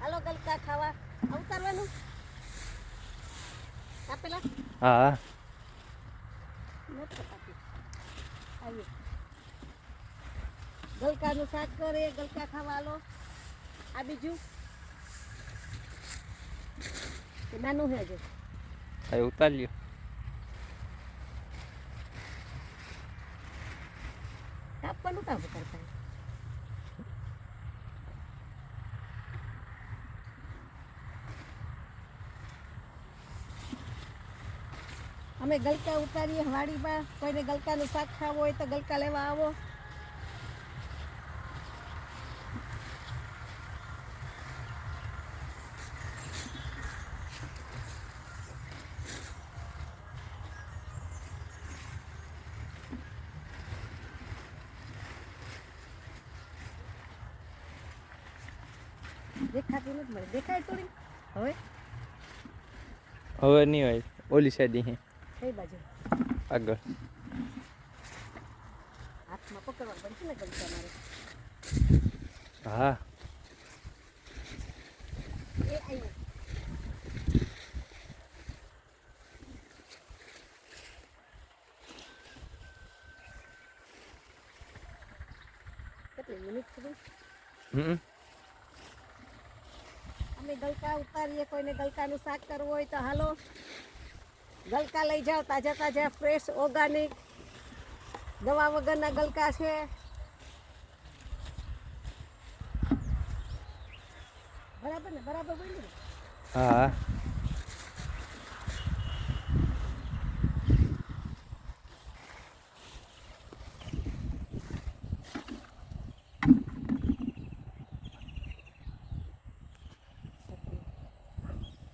હાલો ગલકા ખાવા ઉતારવાનું કાપેલા હા નથી કાપી આવી ગલકાનું શાક કરે ગલકા ખાવા હાલો આ બીજું કે નાનું છે હજુ હવે ઉતાર લ્યો કાપવાનું કામ કરતા અમે ગલકા ઉતારીએ વાડીમાં કોઈને ગલકાનું શાક ખાવું હોય તો ગલકા લેવા આવો દેખાતું નથી મળે દેખાય થોડી હવે હવે નહીં હોય ઓલી સાઈડ હે કઈ બાજુ આગળ હાથમાં પકડવા પડશે ને ગલકા મારે હા એ આવ્યું કેટલી મિનિટ સુધી અમે ગલકા ઉતારીએ કોઈને ગલકાનું શાક કરવું હોય તો હાલો ગલકા લઈ જાઓ તાજા તાજા ફ્રેશ ઓર્ગાનિક દવા વગરના ગલકા છે બરાબર ને બરાબર બોલ્યું ને હા